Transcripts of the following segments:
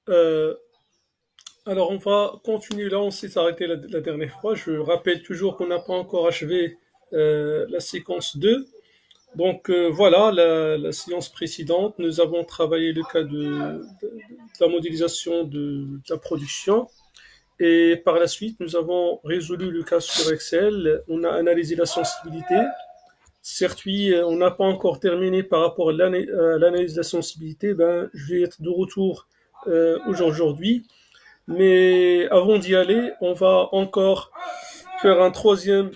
Euh, alors, on va continuer là, on s'est arrêté la dernière fois. Je rappelle toujours qu'on n'a pas encore achevé la séquence 2. Donc, voilà, la séance précédente, nous avons travaillé le cas de la modélisation de la production. Et par la suite, nous avons résolu le cas sur Excel. On a analysé la sensibilité. Certes, oui, on n'a pas encore terminé par rapport à l'analyse de la sensibilité. Ben, je vais être de retour aujourd'hui. Mais avant d'y aller, on va encore faire un troisième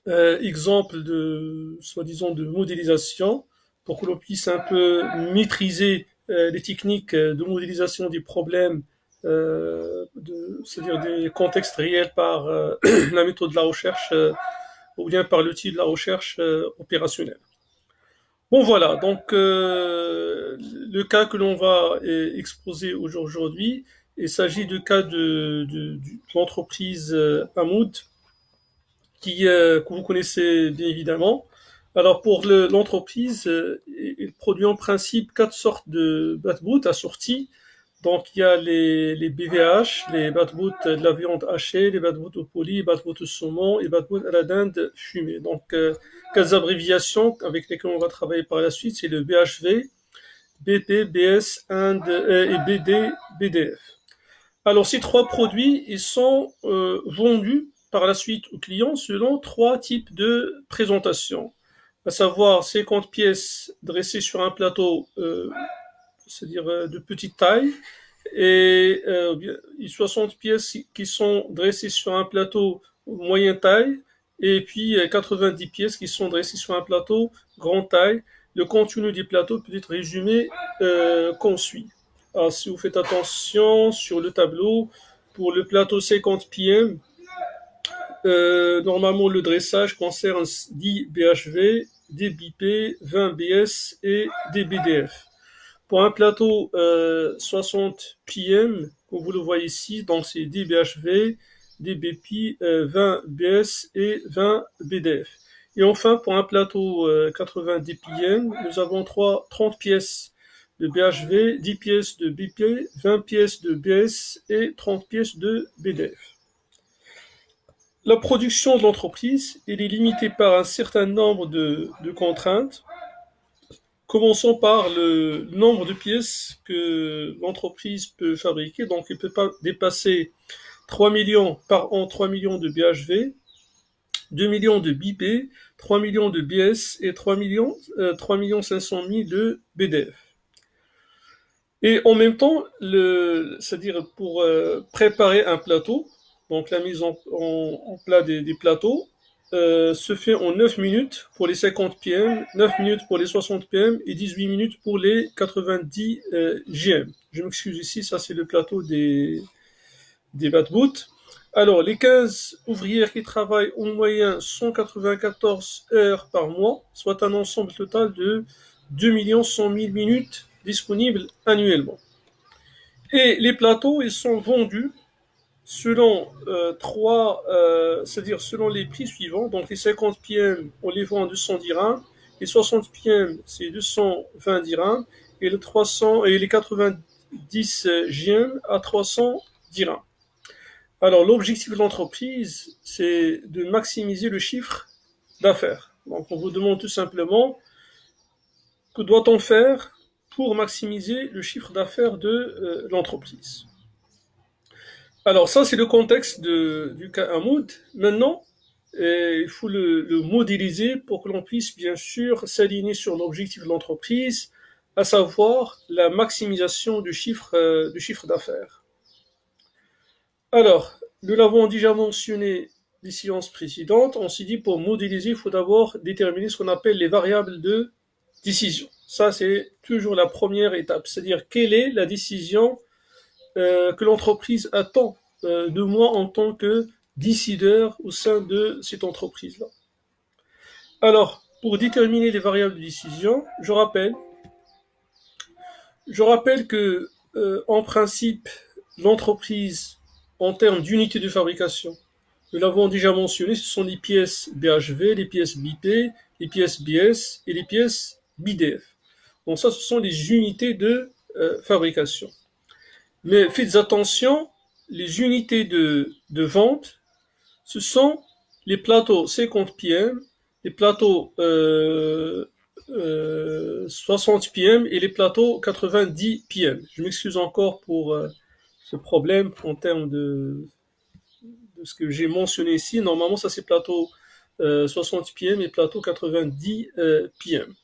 exemple de, soi-disant, de modélisation pour que l'on puisse un peu maîtriser les techniques de modélisation des problèmes, c'est-à-dire des contextes réels par la méthode de la recherche ou bien par l'outil de la recherche opérationnelle. Bon voilà, donc le cas que l'on va exposer aujourd'hui, il s'agit du cas de l'entreprise Hamoud, que vous connaissez bien évidemment. Alors pour l'entreprise, il produit en principe quatre sortes de batboot assortis. Donc il y a les BVH, les batboot de la viande hachée, les batboot au poli, les batboot au saumon et batboot à la dinde fumée. Donc quatre abréviations avec lesquelles on va travailler par la suite, c'est le BHV, BP, BS et BD, BDF. Alors ces trois produits, ils sont vendus par la suite aux clients selon trois types de présentation, à savoir 50 pièces dressées sur un plateau, c'est-à-dire de petite taille, et 60 pièces qui sont dressées sur un plateau moyenne taille, et puis 90 pièces qui sont dressées sur un plateau grande taille. Le contenu du plateau peut être résumé comme suit. Alors, si vous faites attention sur le tableau, pour le plateau 50 PM, normalement le dressage concerne 10 BHV, 10 BP, 20 BS et des BDF. Pour un plateau 60 PM, comme vous le voyez ici, donc c'est 10 BHV, 10 BP, 20 BS et 20 BDF. Et enfin, pour un plateau 90 PM, nous avons 30 pièces de BHV, 10 pièces de BP, 20 pièces de BS et 30 pièces de BDF. La production de l'entreprise est limitée par un certain nombre de contraintes. Commençons par le nombre de pièces que l'entreprise peut fabriquer. Donc, il ne peut pas dépasser 3 millions par an, 3 millions de BHV, 2 millions de BP, 3 millions de BS et 3 millions 500 000 de BDF. Et en même temps, c'est-à-dire pour préparer un plateau, donc la mise en plat des plateaux, se fait en 9 minutes pour les 50 PM, 9 minutes pour les 60 PM et 18 minutes pour les 90 GM. Je m'excuse ici, ça c'est le plateau des batboots. Alors, les 15 ouvrières qui travaillent en moyenne 194 heures par mois, soit un ensemble total de 2 100 000 minutes disponibles annuellement. Et les plateaux, ils sont vendus selon c'est-à-dire selon les prix suivants. Donc les 50 PM, on les vend à 210 dirhams, les 60 PM, c'est 220 dirhams, et les 300 et les 90 GM à 300 dirhams. Alors l'objectif de l'entreprise, c'est de maximiser le chiffre d'affaires. Donc on vous demande tout simplement que doit-on faire pour maximiser le chiffre d'affaires de l'entreprise. Alors ça, c'est le contexte du cas Hamoud. Maintenant, il faut le modéliser pour que l'on puisse bien sûr s'aligner sur l'objectif de l'entreprise, à savoir la maximisation du chiffre d'affaires. Alors, nous l'avons déjà mentionné des séances précédentes, on s'est dit pour modéliser, il faut d'abord déterminer ce qu'on appelle les variables de décision. Ça, c'est toujours la première étape, c'est-à-dire quelle est la décision que l'entreprise attend de moi en tant que décideur au sein de cette entreprise-là. Alors, pour déterminer les variables de décision, je rappelle que, en principe, l'entreprise, en termes d'unité de fabrication, nous l'avons déjà mentionné, ce sont les pièces BHV, les pièces BP, les pièces BS et les pièces BDF. Donc ça, ce sont les unités de fabrication. Mais faites attention, les unités de vente, ce sont les plateaux 50 pm, les plateaux 60 pm et les plateaux 90 pm. Je m'excuse encore pour ce problème en termes de ce que j'ai mentionné ici. Normalement, ça c'est plateau 60 pm et plateau 90 pm.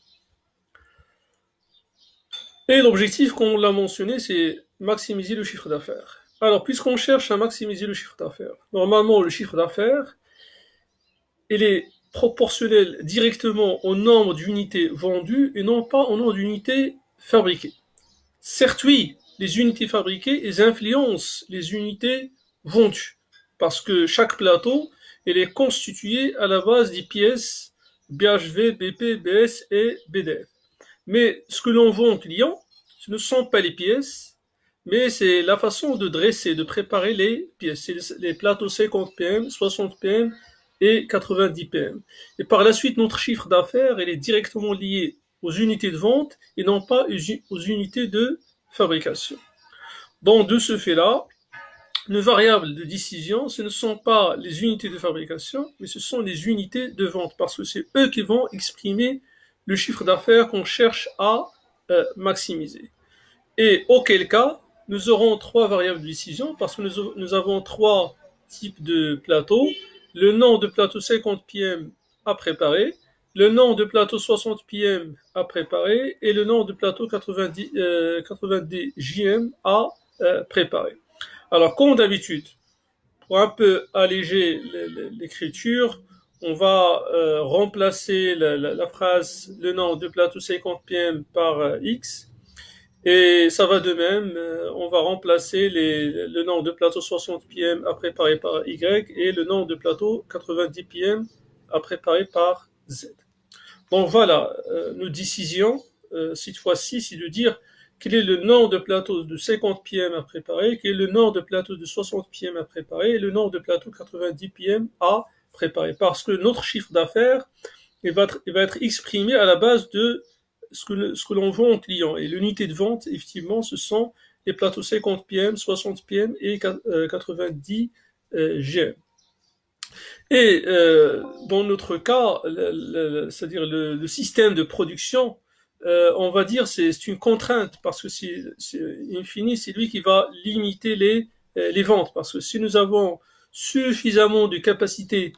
Et l'objectif, comme on l'a mentionné, c'est maximiser le chiffre d'affaires. Alors, puisqu'on cherche à maximiser le chiffre d'affaires, normalement, le chiffre d'affaires, il est proportionnel directement au nombre d'unités vendues et non pas au nombre d'unités fabriquées. Certes, oui, les unités fabriquées, elles influencent les unités vendues, parce que chaque plateau, il est constitué à la base des pièces BHV, BP, BS et BDF. Mais ce que l'on vend aux clients, ce ne sont pas les pièces, mais c'est la façon de dresser, de préparer les pièces. C'est les plateaux 50 pm, 60 pm et 90 pm. Et par la suite, notre chiffre d'affaires, il est directement lié aux unités de vente et non pas aux unités de fabrication. Donc, de ce fait-là, une variable de décision, ce ne sont pas les unités de fabrication, mais ce sont les unités de vente, parce que c'est eux qui vont exprimer le chiffre d'affaires qu'on cherche à maximiser. Et auquel cas, nous aurons trois variables de décision, parce que nous avons trois types de plateaux. Le nom de plateau 50 pm à préparer, le nom de plateau 60 pm à préparer, et le nom de plateau 90 JM à préparer. Alors, comme d'habitude, pour un peu alléger l'écriture, on va remplacer la phrase le nom de plateau 50 pm par X, et ça va de même, on va remplacer le nom de plateau 60 pm à préparer par Y et le nom de plateau 90 pm à préparer par Z. Donc voilà, nos décisions, cette fois-ci, c'est de dire quel est le nom de plateau de 50 pm à préparer, quel est le nom de plateau de 60 pm à préparer et le nom de plateau 90 pm à préparer. Parce que notre chiffre d'affaires, il va être exprimé à la base de ce que l'on vend aux clients. Et l'unité de vente, effectivement, ce sont les plateaux 50 pm, 60 pm et 90 GM. Et dans notre cas, c'est-à-dire le système de production, on va dire c'est une contrainte, parce que in fine, c'est lui qui va limiter les ventes. Parce que si nous avons suffisamment de capacité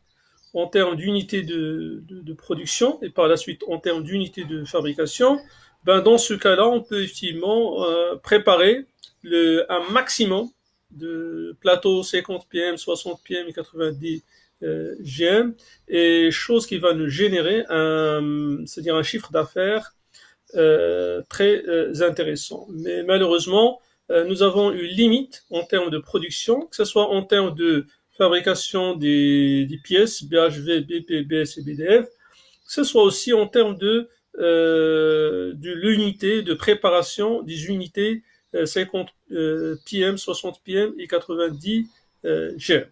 en termes d'unités de production et par la suite en termes d'unités de fabrication, ben dans ce cas-là, on peut effectivement préparer un maximum de plateaux 50 pm, 60 pm et 90 GM, et chose qui va nous générer c'est-à-dire un chiffre d'affaires très intéressant. Mais malheureusement, nous avons une limite en termes de production, que ce soit en termes de fabrication des pièces BHV, BP, BS et BDF, que ce soit aussi en termes de l'unité de préparation des unités 50 pm, 60 pm et 90 GM.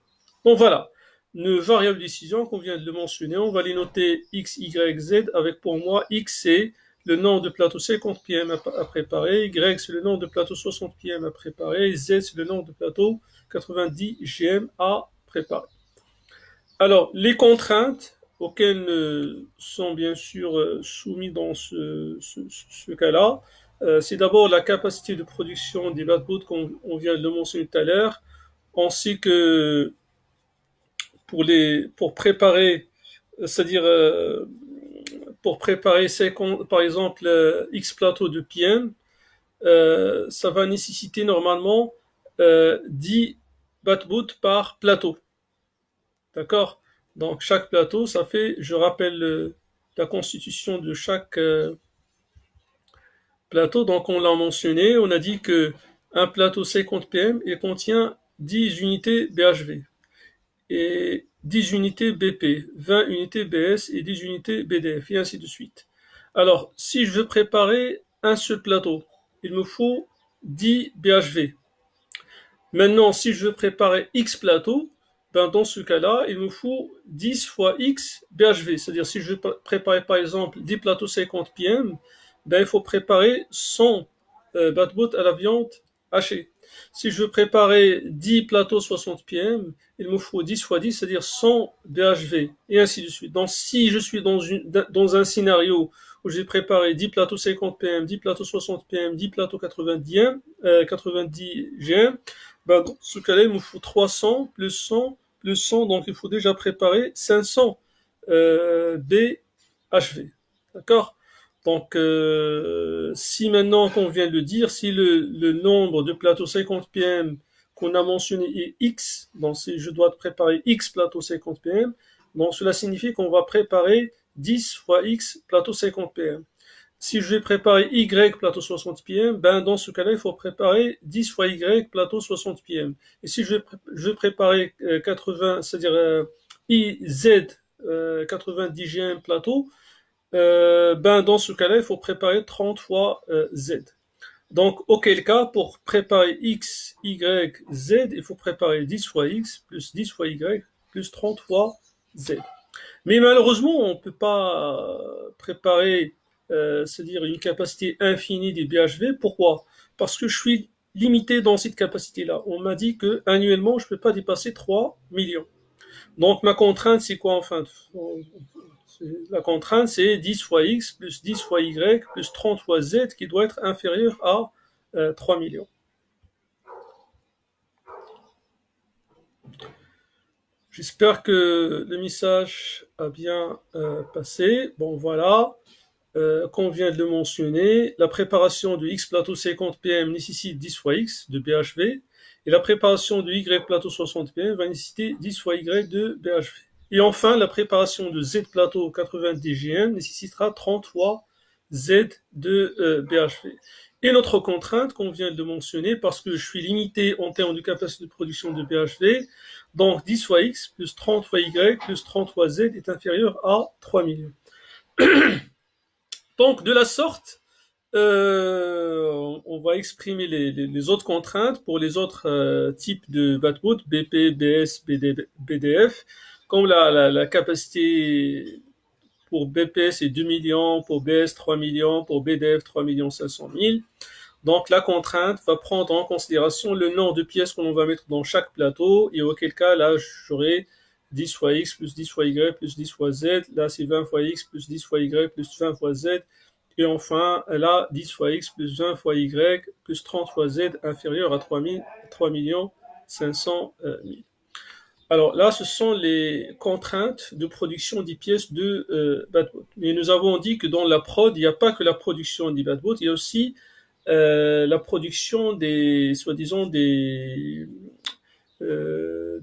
Donc voilà, nos variables de décision qu'on vient de le mentionner, on va les noter X, Y, Z, avec pour moi X c'est le nom de plateau 50 pm à préparer, Y c'est le nom de plateau 60 pm à préparer, Z c'est le nom de plateau 90 GM à préparer. Alors, les contraintes auxquelles sont bien sûr soumis dans ce cas-là, c'est d'abord la capacité de production des bateaux qu'on vient de le mentionner tout à l'heure. On sait que pour préparer, c'est-à-dire pour préparer par exemple X plateaux de PM, ça va nécessiter normalement 10 batboots par plateau. D'accord? Donc chaque plateau, ça fait, je rappelle la constitution de chaque plateau. Donc on l'a mentionné, on a dit que un plateau 50 pm et contient 10 unités BHV et 10 unités BP, 20 unités BS et 10 unités BDF et ainsi de suite. Alors si je veux préparer un seul plateau, il me faut 10 BHV. Maintenant, si je veux préparer X plateaux, ben dans ce cas-là, il me faut 10 fois X BHV. C'est-à-dire, si je veux préparer par exemple 10 plateaux 50 pm, ben il faut préparer 100 batbots à la viande hachée. Si je veux préparer 10 plateaux 60 PM, il me faut 10 fois 10, c'est-à-dire 100 BHV, et ainsi de suite. Donc, si je suis dans un scénario où j'ai préparé 10 plateaux 50 PM, 10 plateaux 60 PM, 10 plateaux 90 GM, ben, dans ce cas-là, il me faut 300 plus 100 plus 100, donc il faut déjà préparer 500 BHV. D'accord? Donc, si maintenant qu'on vient de dire, si le nombre de plateaux 50 PM qu'on a mentionné est X, donc si je dois préparer X plateaux 50 PM, donc cela signifie qu'on va préparer 10 fois X plateaux 50 PM. Si je vais préparer Y plateau 60 PM, ben dans ce cas-là, il faut préparer 10 fois Y plateau 60 PM. Et si je vais préparer 80, c'est-à-dire IZ 90 GM plateau, ben dans ce cas-là, il faut préparer 30 fois Z. Donc, auquel cas, pour préparer X, Y, Z, il faut préparer 10 fois X plus 10 fois Y plus 30 fois Z. Mais malheureusement, on ne peut pas préparer, c'est-à-dire une capacité infinie des BHV. Pourquoi? Parce que je suis limité dans cette capacité-là. On m'a dit que annuellement, je ne peux pas dépasser 3 millions. Donc, ma contrainte, c'est quoi enfin? La contrainte, c'est 10 fois X plus 10 fois Y plus 30 fois Z qui doit être inférieur à 3 millions. J'espère que le message a bien passé. Bon, voilà. Qu'on vient de le mentionner, la préparation de X plateau 50 PM nécessite 10 fois X de BHV, et la préparation de Y plateau 60 PM va nécessiter 10 fois Y de BHV. Et enfin, la préparation de Z plateau 90 GM nécessitera 30 fois Z de BHV. Et notre contrainte qu'on vient de mentionner, parce que je suis limité en termes de capacité de production de BHV, donc 10 fois X plus 30 fois Y plus 30 fois Z est inférieur à 3 millions. Donc, de la sorte, on va exprimer les autres contraintes pour les autres types de bateaux, BP, BS, BDF, comme la capacité pour BP c'est 2 millions, pour BS 3 millions, pour BDF 3 500 000. Donc la contrainte va prendre en considération le nombre de pièces qu'on va mettre dans chaque plateau, et auquel cas là j'aurai 10 fois X plus 10 fois Y plus 10 fois Z, là c'est 20 fois X plus 10 fois Y plus 20 fois Z, et enfin là 10 fois X plus 20 fois Y plus 30 fois Z inférieur à 3 500 000. Alors là, ce sont les contraintes de production des pièces de Batbot. Mais nous avons dit que dans la prod, il n'y a pas que la production des Batbot, il y a aussi la production des, soi-disant, de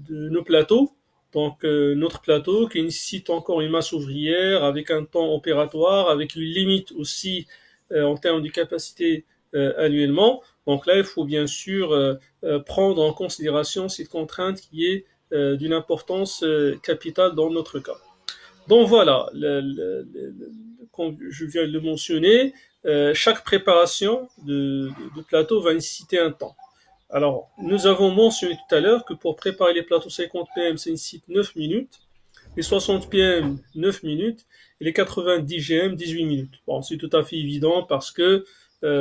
nos plateaux. Donc notre plateau qui nécessite encore une masse ouvrière avec un temps opératoire, avec une limite aussi en termes de capacité annuellement. Donc là, il faut bien sûr prendre en considération cette contrainte qui est d'une importance capitale dans notre cas. Donc voilà, comme je viens de le mentionner, chaque préparation de plateau va nécessiter un temps. Alors, nous avons mentionné tout à l'heure que pour préparer les plateaux 50 PM, ça nécessite 9 minutes, les 60 PM, 9 minutes, et les 90 GM, 18 minutes. Bon, c'est tout à fait évident parce que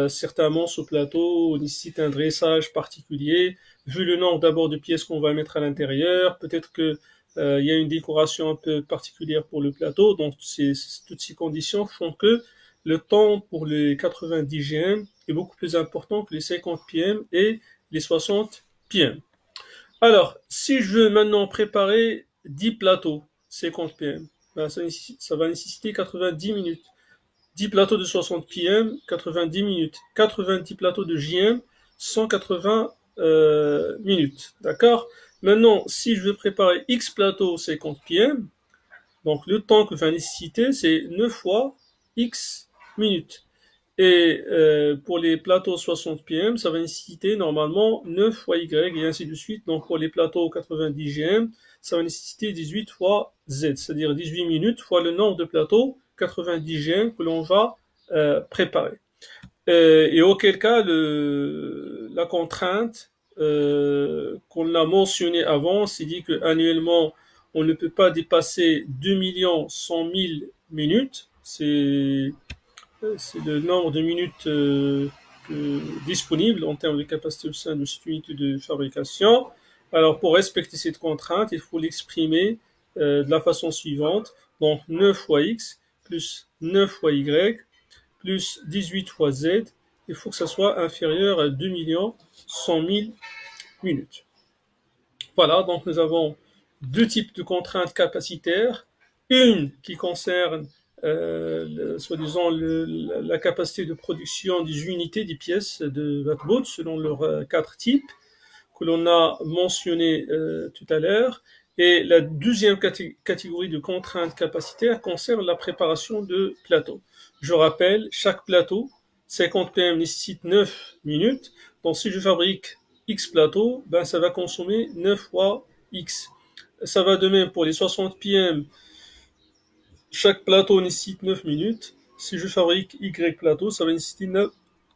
certainement ce plateau nécessite un dressage particulier, vu le nombre d'abord de pièces qu'on va mettre à l'intérieur, peut-être que il y a une décoration un peu particulière pour le plateau, donc toutes ces conditions font que le temps pour les 90 GM est beaucoup plus important que les 50 PM et les 60 PM. Alors, si je veux maintenant préparer 10 plateaux 50 PM, ben ça va nécessiter 90 minutes. 10 plateaux de 60 PM, 90 minutes. 90 plateaux de JM, 180 minutes. D'accord? Maintenant, si je veux préparer X plateaux 50 PM, donc le temps que va nécessiter, c'est 9 fois X minutes. Et pour les plateaux 60 PM, ça va nécessiter normalement 9 fois Y et ainsi de suite. Donc pour les plateaux 90 GM, ça va nécessiter 18 fois Z, c'est-à-dire 18 minutes fois le nombre de plateaux 90 GM que l'on va préparer. Et auquel cas, la contrainte qu'on a mentionnée avant, c'est dit qu'annuellement, on ne peut pas dépasser 2 100 000 minutes. C'est le nombre de minutes disponible en termes de capacité au sein de cette unité de fabrication. Alors, pour respecter cette contrainte, il faut l'exprimer de la façon suivante. Donc, 9 fois x plus 9 fois y plus 18 fois z. Il faut que ça soit inférieur à 2 100 000 minutes. Voilà, donc nous avons deux types de contraintes capacitaires. Une qui concerne, soi-disant, la capacité de production des unités, des pièces de Wattbot, selon leurs quatre types, que l'on a mentionné tout à l'heure. Et la deuxième catégorie de contraintes capacitaires concerne la préparation de plateaux. Je rappelle, chaque plateau, 50 PM nécessite 9 minutes. Donc si je fabrique X plateaux, ben ça va consommer 9 fois X. Ça va de même pour les 60 PM. Chaque plateau nécessite 9 minutes. Si je fabrique Y plateau, ça va nécessiter 9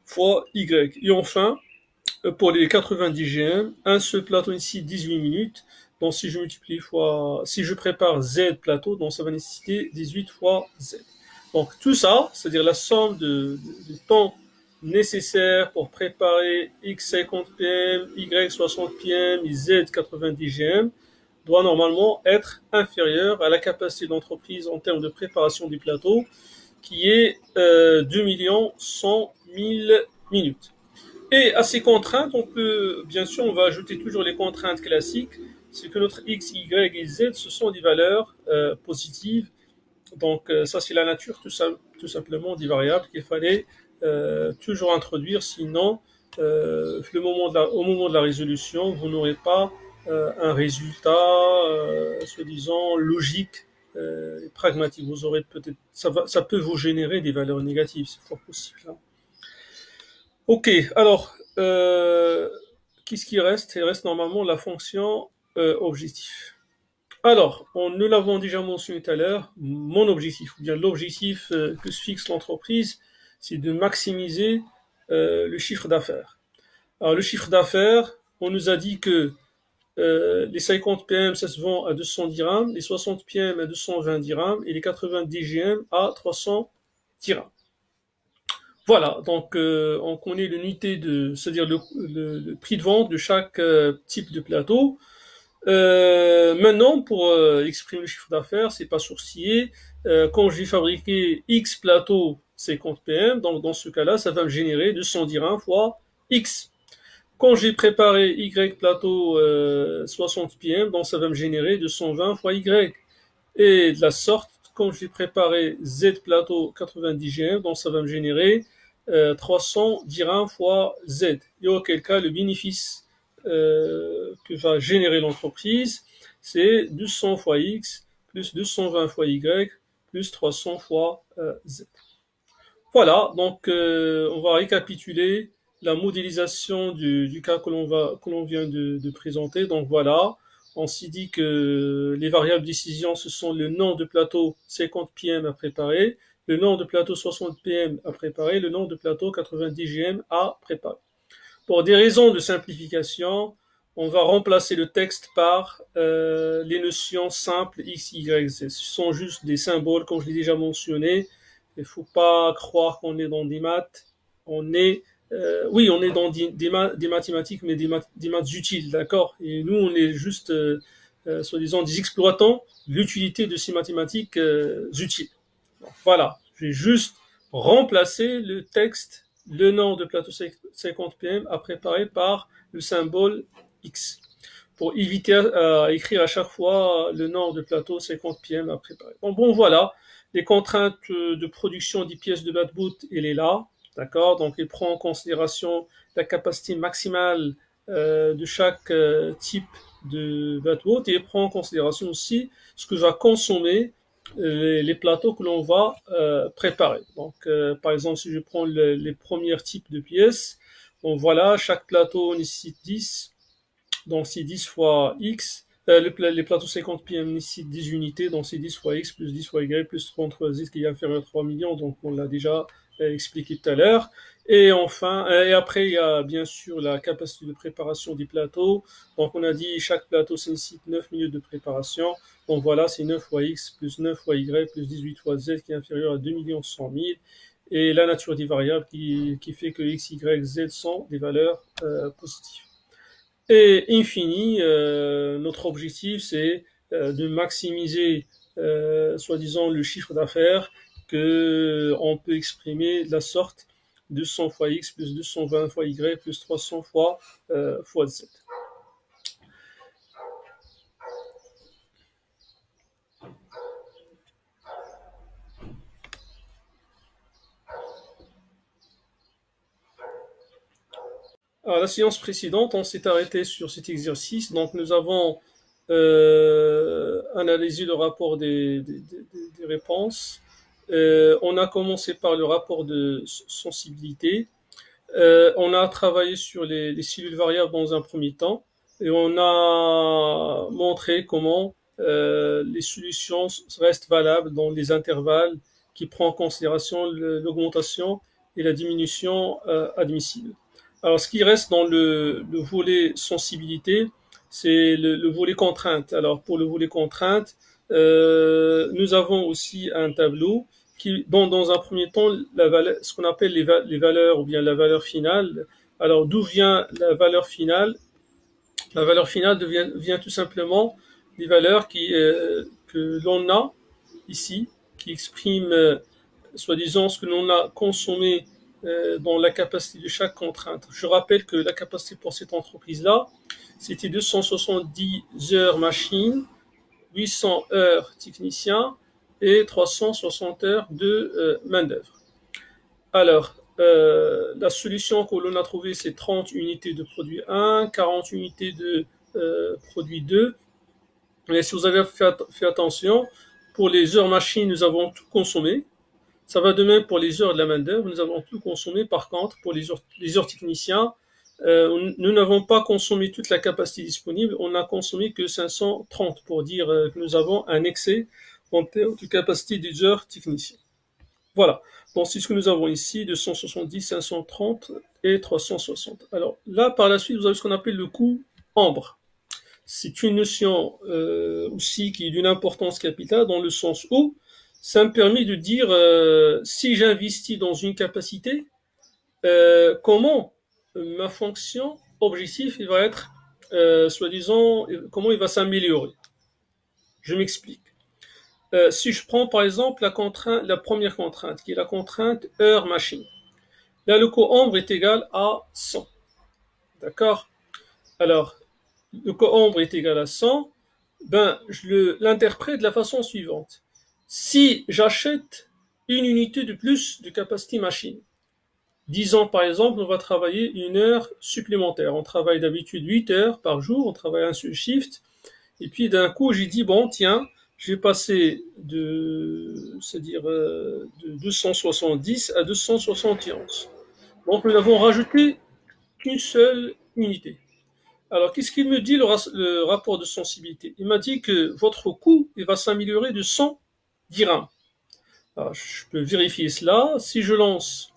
fois Y. Et enfin, pour les 90 GM, un seul plateau nécessite 18 minutes. Donc si je multiplie si je prépare Z plateau, donc ça va nécessiter 18 fois Z. Donc tout ça, c'est-à-dire la somme de temps nécessaire pour préparer X 50 PM, Y 60 PM et Z 90 GM, doit normalement être inférieur à la capacité d'entreprise en termes de préparation du plateau, qui est 2 100 000 minutes. Et à ces contraintes, on peut, bien sûr, on va ajouter toujours les contraintes classiques, c'est que notre X, Y et Z, ce sont des valeurs positives. Donc ça, c'est la nature tout simplement des variables qu'il fallait toujours introduire, sinon au moment de la résolution, vous n'aurez pas un résultat soi-disant logique et pragmatique. Vous aurez peut-être, ça peut vous générer des valeurs négatives, c'est fort possible. Hein. Ok, alors qu'est-ce qui reste? Il reste normalement la fonction objectif. Alors, nous l'avons déjà mentionné tout à l'heure, mon objectif, ou bien l'objectif que se fixe l'entreprise, c'est de maximiser le chiffre d'affaires. Alors, le chiffre d'affaires, on nous a dit que les 50 PM, ça se vend à 210 dirhams, les 60 PM à 220 dirhams, et les 90 GM à 300 dirhams. Voilà, donc on connaît l'unité c'est-à-dire le prix de vente de chaque type de plateau. Maintenant, pour exprimer le chiffre d'affaires, c'est pas sourcillé. Quand je vais fabriquer X plateau 50 PM, donc dans ce cas-là, ça va me générer 200 dirhams fois X. Quand j'ai préparé Y plateau 60 PM, donc ça va me générer 220 fois Y. Et de la sorte, quand j'ai préparé Z plateau 90 GM, donc ça va me générer 300 dirhams fois Z. Et auquel cas, le bénéfice que va générer l'entreprise, c'est 200 fois X plus 220 fois Y plus 300 fois Z. Voilà, donc on va récapituler la modélisation du cas que l'on vient de présenter. Donc voilà, on s'est dit que les variables décision, ce sont le nombre de plateaux 50 PM à préparer, le nombre de plateaux 60 PM à préparer, le nombre de plateaux 90 GM à préparer. Pour des raisons de simplification, on va remplacer le texte par les notions simples X, Y, Z. Ce sont juste des symboles, comme je l'ai déjà mentionné. Il ne faut pas croire qu'on est dans des maths. On est dans des mathématiques, mais des maths utiles, d'accord? Et nous, on est juste, soi-disant, des exploitants de l'utilité de ces mathématiques utiles. Donc, voilà, je vais juste remplacer le texte, le nombre de plateaux 50 PM à préparer par le symbole X, pour éviter à écrire à chaque fois le nombre de plateaux 50 PM à préparer. Bon, voilà, les contraintes de production des pièces de Wattbot, elle est là. D'accord, donc il prend en considération la capacité maximale de chaque type de Wattbot et il prend en considération aussi ce que va consommer les plateaux que l'on va préparer. Donc, par exemple, si je prends les premiers types de pièces, donc voilà, chaque plateau nécessite 10, donc c'est 10 fois X. Les plateaux 50 PM nécessitent 10 unités, donc c'est 10 fois X plus 10 fois Y plus 33 Z qui est inférieur à 3 millions, donc on l'a déjà expliqué tout à l'heure. Et enfin, et après, il y a bien sûr la capacité de préparation des plateaux. Donc on a dit chaque plateau nécessite 9 minutes de préparation. Donc voilà, c'est 9 fois X plus 9 fois Y plus 18 fois Z qui est inférieur à 2 100 000. et la nature des variables qui fait que x, y, z sont des valeurs positives. Et infini, notre objectif, c'est de maximiser, soi-disant, le chiffre d'affaires qu'on peut exprimer de la sorte 200 fois x plus 220 fois y plus 300 fois z. Alors, la séance précédente, on s'est arrêté sur cet exercice. Donc, nous avons analysé le rapport des réponses. On a commencé par le rapport de sensibilité. On a travaillé sur les cellules variables dans un premier temps. Et on a montré comment les solutions restent valables dans les intervalles qui prennent en considération l'augmentation et la diminution admissibles. Alors, ce qui reste dans le volet sensibilité, c'est le volet contrainte. Alors, pour le volet contrainte, nous avons aussi un tableau qui, dans un premier temps, ce qu'on appelle les valeurs ou bien la valeur finale. Alors, d'où vient la valeur finale? La valeur finale vient tout simplement des valeurs que l'on a ici, qui expriment, soi-disant, ce que l'on a consommé dans la capacité de chaque contrainte. Je rappelle que la capacité pour cette entreprise-là, c'était 270 heures machine, 800 heures technicien et 360 heures de main-d'œuvre. Alors, la solution que l'on a trouvée, c'est 30 unités de produit 1, 40 unités de produit 2. Et si vous avez fait attention, pour les heures machine, nous avons tout consommé. Ça va de même pour les heures de la main-d'œuvre, nous avons tout consommé. Par contre, pour les heures techniciens, nous n'avons pas consommé toute la capacité disponible, on n'a consommé que 530 pour dire que nous avons un excès en termes de capacité des heures techniciens. Voilà, donc c'est ce que nous avons ici, 270, 530 et 360. Alors là, par la suite, vous avez ce qu'on appelle le coût ambre. C'est une notion aussi qui est d'une importance capitale dans le sens où ça me permet de dire si j'investis dans une capacité, comment ma fonction objectif il va être, soi-disant, comment il va s'améliorer. Je m'explique. Si je prends par exemple la première contrainte, qui est la contrainte heure machine. Là, le coût ombre est égal à 100. D'accord? Alors, le coût ombre est égal à 100. Ben, je l'interprète de la façon suivante. Si j'achète une unité de plus de capacité machine, disons par exemple, on va travailler une heure supplémentaire. On travaille d'habitude 8 heures par jour, on travaille un seul shift. Et puis d'un coup, j'ai dit, bon, tiens, je vais passer de 270 à 271. Donc nous n'avons rajouté qu'une seule unité. Alors, qu'est-ce qu'il me dit le rapport de sensibilité? Il m'a dit que votre coût il va s'améliorer de 100 dirhams. Alors, je peux vérifier cela. Si je lance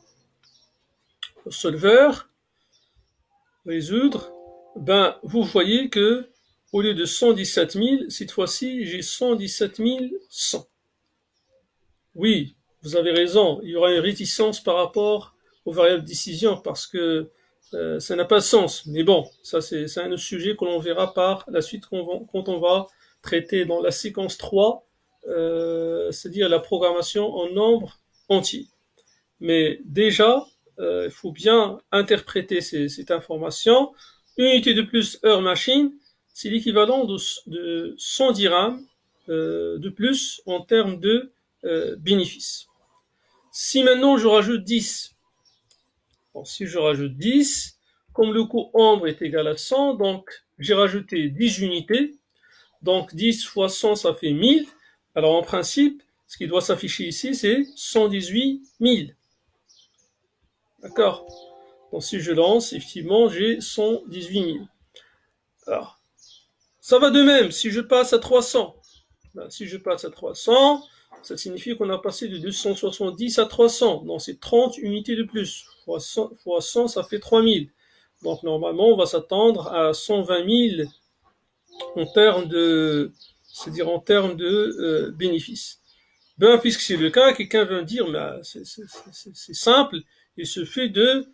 le solveur, résoudre, ben, vous voyez que au lieu de 117 000, cette fois-ci, j'ai 117 100. Oui, vous avez raison, il y aura une réticence par rapport aux variables de décision parce que ça n'a pas de sens. Mais bon, ça c'est un autre sujet que l'on verra par la suite quand on va traiter dans la séquence 3, c'est-à-dire la programmation en nombre entier. Mais déjà, il faut bien interpréter cette information. Unité de plus heure machine, c'est l'équivalent de 100 dirhams de plus en termes de bénéfices. Si maintenant je rajoute 10, bon, si je rajoute 10, comme le coût ombre est égal à 100, donc j'ai rajouté 10 unités, donc 10 fois 100 ça fait 1000, alors en principe, ce qui doit s'afficher ici c'est 118 000. D'accord? Donc si je lance, effectivement j'ai 118 000. Alors, ça va de même si je passe à 300. Ben, si je passe à 300, ça signifie qu'on a passé de 270 à 300. Donc c'est 30 unités de plus. Fois 100, ça fait 3000. Donc normalement, on va s'attendre à 120 000 en termes de, c'est-à-dire en termes de bénéfices. Ben, puisque c'est le cas, quelqu'un va me dire, mais c'est simple, il suffit de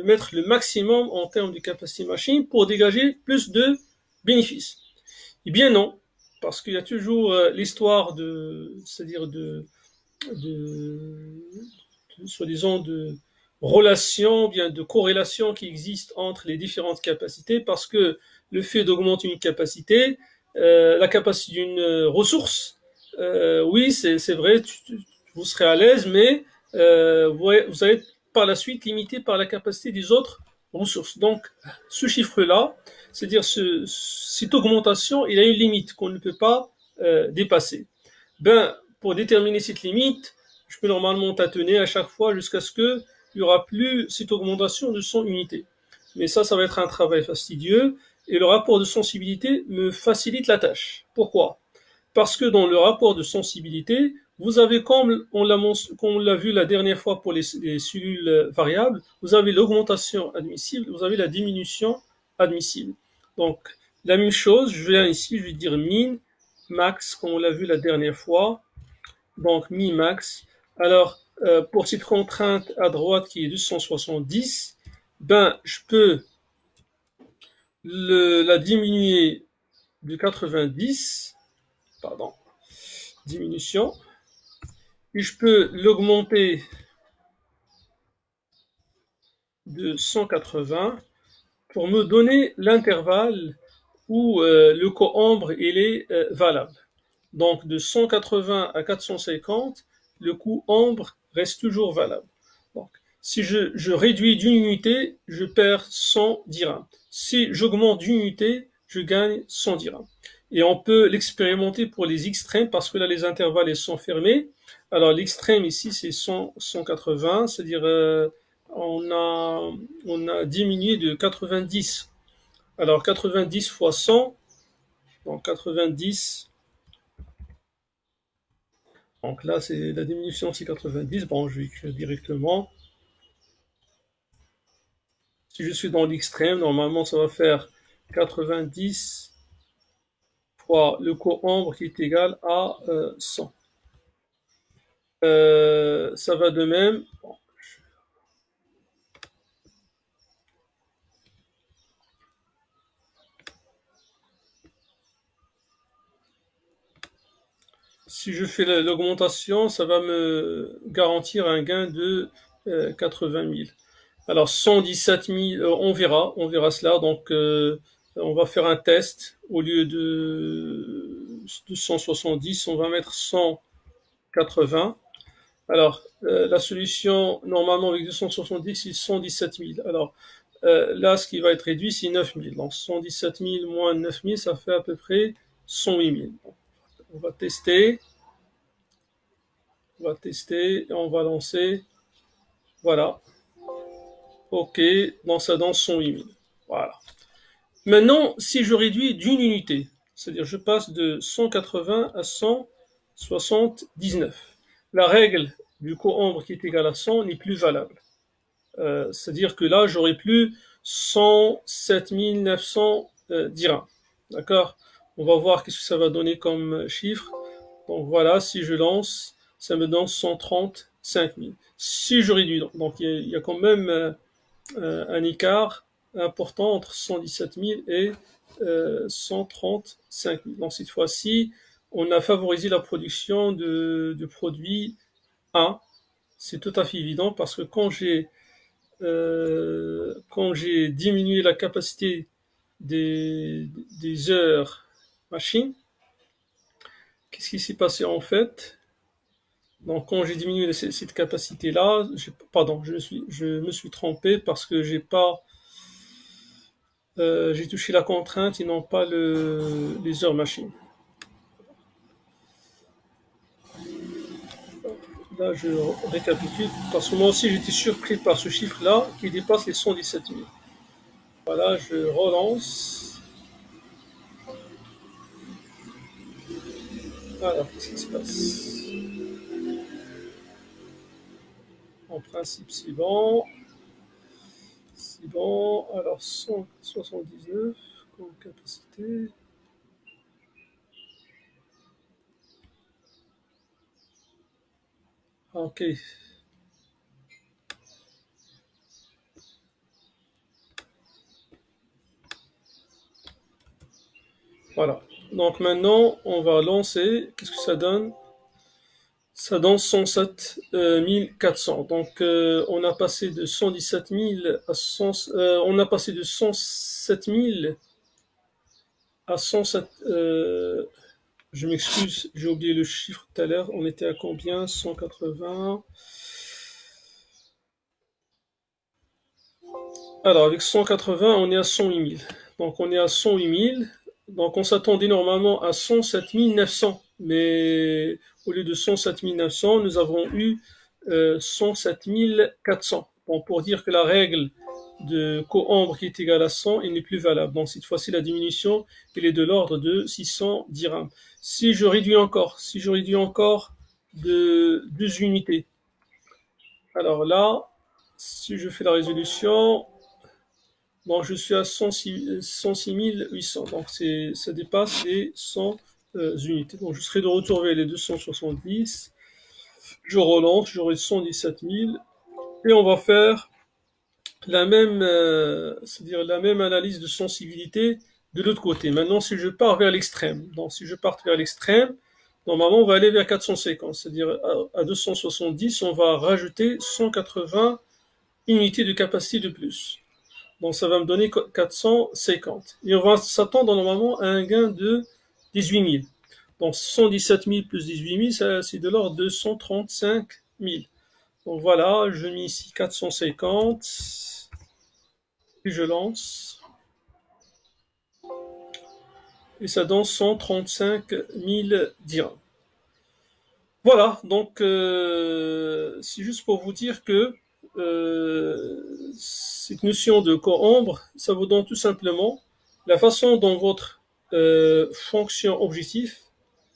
mettre le maximum en termes de capacité machine pour dégager plus de bénéfices. Eh bien non, parce qu'il y a toujours l'histoire c'est-à-dire de, soi-disant de relation, bien de corrélation qui existe entre les différentes capacités, parce que le fait d'augmenter une capacité, la capacité d'une ressource, oui, c'est vrai, vous serez à l'aise, mais vous allez par la suite limité par la capacité des autres ressources. Donc, ce chiffre-là, c'est-à-dire cette augmentation, il a une limite qu'on ne peut pas dépasser. Ben, pour déterminer cette limite, je peux normalement tâtonner à chaque fois jusqu'à ce qu'il n'y aura plus cette augmentation de 100 unités. Mais ça va être un travail fastidieux et le rapport de sensibilité me facilite la tâche. Pourquoi? Parce que dans le rapport de sensibilité, vous avez, comme on l'a vu la dernière fois pour les cellules variables, vous avez l'augmentation admissible, vous avez la diminution admissible. Donc, la même chose, je viens ici, je vais dire min, max, comme on l'a vu la dernière fois. Donc, mi, max. Alors, pour cette contrainte à droite qui est 270, ben, je peux la diminuer de 90, pardon, diminution, et je peux l'augmenter de 180 pour me donner l'intervalle où le coombre il est valable. Donc de 180 à 450, le coombre reste toujours valable. Donc, si je réduis d'une unité, je perds 100 dirhams. Si j'augmente d'une unité, je gagne 100 dirhams. Et on peut l'expérimenter pour les extrêmes parce que là les intervalles sont fermés. Alors l'extrême ici c'est 180, c'est-à-dire on a diminué de 90. Alors 90 fois 100, donc 90. Donc là c'est la diminution c'est 90. Bon, je vais écrire directement. Si je suis dans l'extrême, normalement ça va faire 90 fois le coombre qui est égal à 100. Ça va de même. Bon. Si je fais l'augmentation, ça va me garantir un gain de 80 000. Alors 117 000, on verra cela. Donc on va faire un test. Au lieu de 170, on va mettre 180. Alors la solution, normalement avec 270, c'est 117 000. Alors là, ce qui va être réduit, c'est 9 000. Donc 117 000 moins 9 000, ça fait à peu près 108 000. On va tester. On va tester et on va lancer. Voilà. OK. Dans ça donne 108 000. Voilà. Maintenant, si je réduis d'une unité, c'est-à-dire je passe de 180 à 179, la règle du coombre qui est égal à 100 n'est plus valable. C'est-à-dire que là, j'aurai plus 107 900 dirhams. D'accord? On va voir qu'est-ce que ça va donner comme chiffre. Donc voilà, si je lance, ça me donne 135 000. Si je réduis, donc il y a quand même un écart important entre 117 000 et 135 000. Donc cette fois-ci, on a favorisé la production de produits 1. C'est tout à fait évident parce que quand j'ai diminué la capacité des heures machine, qu'est-ce qui s'est passé en fait? Donc quand j'ai diminué cette capacité-là, pardon, je me suis trompé parce que j'ai touché la contrainte et non pas les heures machine. Là, je récapitule parce que moi aussi j'étais surpris par ce chiffre-là qui dépasse les 117 000. Voilà, je relance. Alors, qu'est-ce qui se passe? En principe, c'est bon. C'est bon. Alors, 179 comme capacité. Ok. Voilà. Donc maintenant, on va lancer. Qu'est-ce que ça donne? Ça donne 107 400. Donc on a passé de 117 000 à 100, on a passé de 107 000 à 107. Je m'excuse, j'ai oublié le chiffre tout à l'heure. On était à combien? 180. Alors avec 180, on est à 108 000. Donc on est à 108 000. Donc on s'attendait normalement à 107 900. Mais au lieu de 107 900, nous avons eu 107 400. Bon, pour dire que la règle de coambre qui est égale à 100, il n'est plus valable. Donc cette fois-ci, la diminution, elle est de l'ordre de 600 dirhams. Si je réduis encore de 2 unités, alors là, si je fais la résolution, bon, je suis à 106 800, donc ça dépasse les 100 unités. Donc je serai de retour vers les 270. Je relance, j'aurai 117 000. Et on va faire la même, c'est-à-dire la même analyse de sensibilité de l'autre côté. Maintenant, si je pars vers l'extrême, donc si je pars vers l'extrême, normalement, on va aller vers 450, c'est-à-dire à 270, on va rajouter 180 unités de capacité de plus. Donc ça va me donner 450. Et on va s'attendre normalement à un gain de 18 000. Donc 117 000 plus 18 000, c'est de l'ordre de 135 000. Donc voilà, je mets ici 450. Et je lance. Et ça donne 135 000 dirhams. Voilà, donc c'est juste pour vous dire que cette notion de coambre, ça vous donne tout simplement la façon dont votre fonction objectif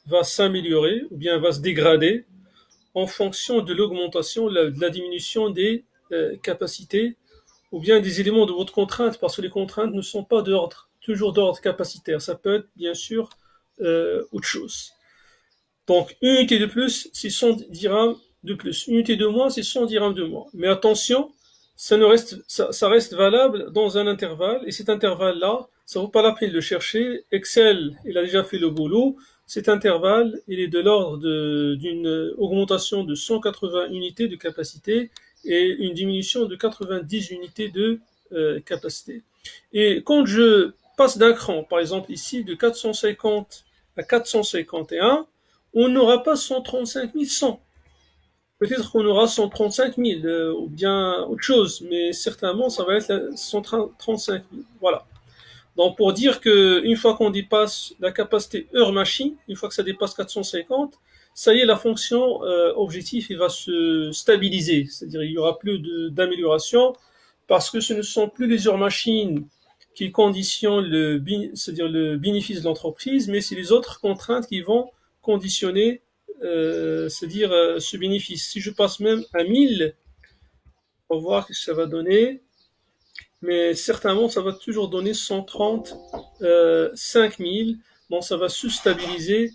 va s'améliorer ou bien va se dégrader en fonction de l'augmentation, de la diminution des capacités ou bien des éléments de votre contrainte, parce que les contraintes ne sont pas toujours d'ordre capacitaire. Ça peut être bien sûr autre chose. Donc, une unité de plus, c'est 100 dirhams de plus. Une unité de moins, c'est 100 dirhams de moins. Mais attention, ça reste valable dans un intervalle, et cet intervalle-là, ça vaut pas la peine de le chercher. Excel, il a déjà fait le boulot. Cet intervalle, il est de l'ordre d'une augmentation de 180 unités de capacité et une diminution de 90 unités de capacité. Et quand je passe d'un cran, par exemple ici, de 450 à 451, on n'aura pas 135 100. Peut-être qu'on aura 135 000 ou bien autre chose, mais certainement ça va être 135 000. Voilà. Donc pour dire que une fois qu'on dépasse la capacité heure machine, une fois que ça dépasse 450, ça y est, la fonction objectif il va se stabiliser, c'est-à-dire il y aura plus d'amélioration parce que ce ne sont plus les heures machines qui conditionnent c'est-à-dire le bénéfice de l'entreprise, mais c'est les autres contraintes qui vont conditionner, c'est-à-dire ce bénéfice. Si je passe même à 1000, on va voir ce que ça va donner. Mais certainement, ça va toujours donner 135 000. Bon, ça va se stabiliser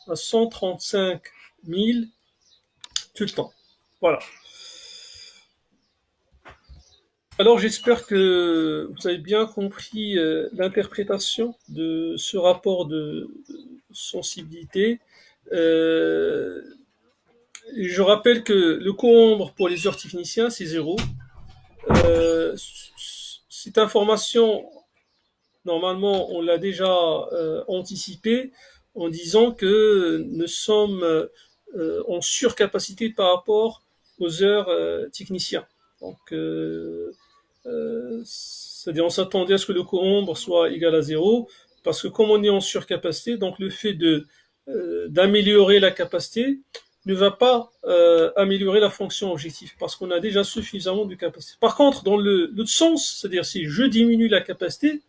à 135 000 tout le temps. Voilà. Alors, j'espère que vous avez bien compris l'interprétation de ce rapport de sensibilité. Je rappelle que le coombre pour les heures techniciens, c'est 0. Cette information, normalement, on l'a déjà anticipé en disant que nous sommes en surcapacité par rapport aux heures techniciens. Donc, c'est-à-dire on s'attendait à ce que le coombre soit égal à 0, parce que comme on est en surcapacité, donc le fait d'améliorer la capacité ne va pas améliorer la fonction objectif, parce qu'on a déjà suffisamment de capacité. Par contre, dans l'autre sens, c'est-à-dire si je diminue la capacité,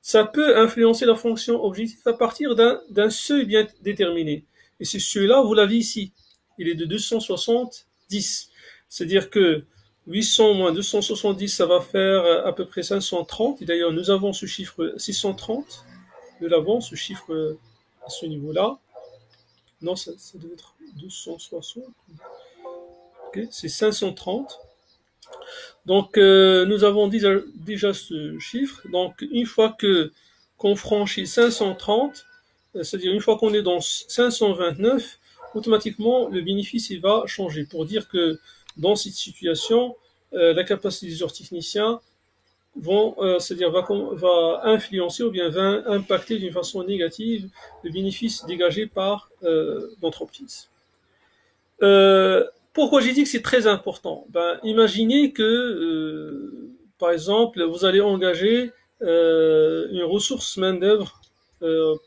ça peut influencer la fonction objectif à partir d'un seuil bien déterminé. Et c'est celui-là, vous l'avez ici. Il est de 270. C'est-à-dire que 800 moins 270, ça va faire à peu près 530. Et d'ailleurs, nous avons ce chiffre 630. Nous l'avons, ce chiffre à ce niveau-là. Non, ça devait être 260. Ok, c'est 530. Donc, nous avons déjà ce chiffre. Donc, une fois qu'on franchit 530, c'est-à-dire une fois qu'on est dans 529, automatiquement, le bénéfice il va changer. Pour dire que dans cette situation, la capacité des techniciens c'est-à-dire va influencer ou bien va impacter d'une façon négative le bénéfice dégagé par l'entreprise. Pourquoi j'ai dit que c'est très important? Imaginez que, par exemple, vous allez engager une ressource main-d'œuvre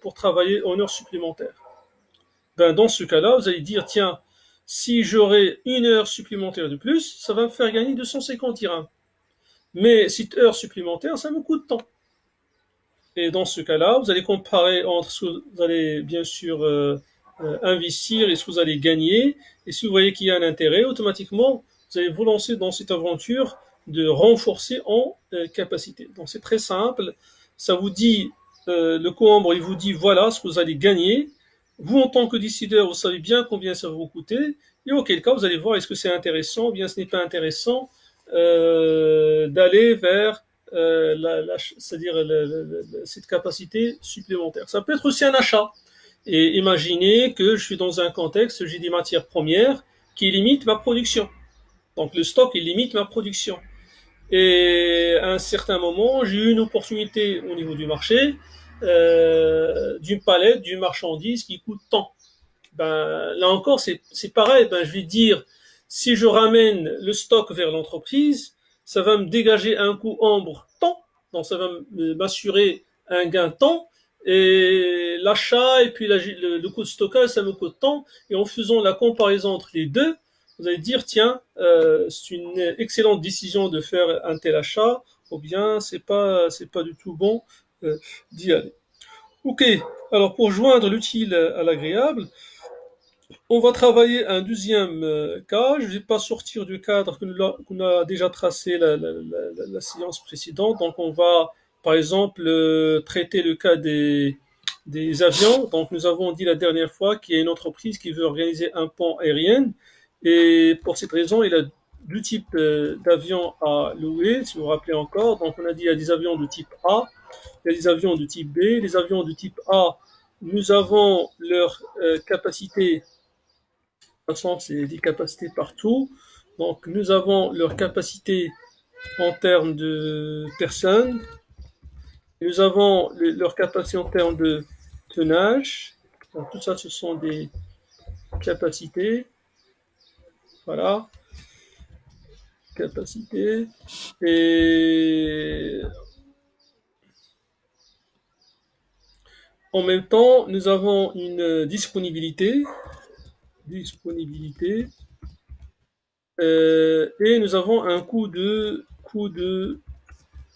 pour travailler en heures supplémentaires. Dans ce cas-là, vous allez dire, tiens, si j'aurai une heure supplémentaire de plus, ça va me faire gagner 250 dirhams. Mais cette heure supplémentaire, ça me coûte tant. Et dans ce cas-là, vous allez comparer entre ce que vous allez bien sûr investir et ce que vous allez gagner. Et si vous voyez qu'il y a un intérêt, automatiquement, vous allez vous lancer dans cette aventure de renforcer en capacité. Donc c'est très simple. Ça vous dit, le co-membre, il vous dit voilà ce que vous allez gagner. Vous, en tant que décideur, vous savez bien combien ça va vous coûter. Et auquel cas, vous allez voir est-ce que c'est intéressant ou bien ce n'est pas intéressant d'aller vers c'est-à-dire cette capacité supplémentaire. Ça peut être aussi un achat. Et imaginez que je suis dans un contexte, j'ai des matières premières qui limitent ma production. Donc le stock, il limite ma production. Et à un certain moment, j'ai eu une opportunité au niveau du marché d'une palette, d'une marchandise qui coûte tant. Là encore, c'est pareil. Je vais dire, si je ramène le stock vers l'entreprise, ça va me dégager un coût ambre tant, donc ça va m'assurer un gain tant, et l'achat et puis le coût de stockage, ça me coûte tant, et en faisant la comparaison entre les deux, vous allez dire, tiens, c'est une excellente décision de faire un tel achat, ou bien c'est pas du tout bon d'y aller. Ok, alors pour joindre l'utile à l'agréable, on va travailler un deuxième cas. Je ne vais pas sortir du cadre qu'on a déjà tracé la séance précédente. Donc, on va, par exemple, traiter le cas des avions. Donc, nous avons dit la dernière fois qu'il y a une entreprise qui veut organiser un pont aérien. Et pour cette raison, il a deux types d'avions à louer, si vous vous rappelez encore. Donc, on a dit qu'il y a des avions de type A, il y a des avions de type B. Les avions de type A, nous avons leur capacité. De toute façon, c'est des capacités partout. Donc, nous avons leur capacité en termes de personnes. Nous avons leur capacité en termes de tonnage. Donc, tout ça, ce sont des capacités. Voilà. Capacité. Et en même temps, nous avons une disponibilité. Et nous avons un coût de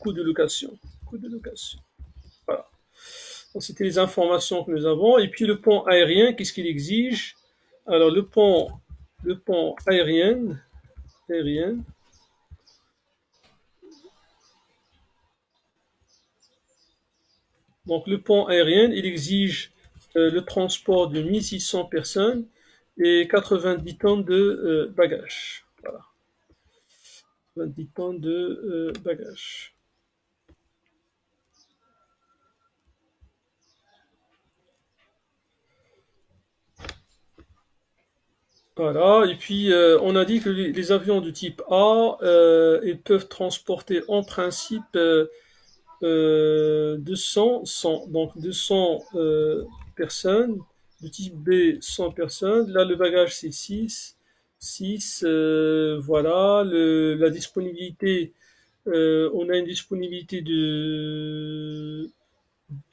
location. Voilà. Donc, c'était les informations que nous avons. Et puis le pont aérien, qu'est-ce qu'il exige? Alors le pont aérien. Donc le pont aérien, il exige le transport de 1600 personnes et 90 tonnes de bagages. Voilà. 90 tonnes de bagages. Voilà, et puis on a dit que les avions de type A, ils peuvent transporter en principe 200 personnes, de type B 100 personnes. Là, le bagage c'est 6. Voilà, la disponibilité, on a une disponibilité de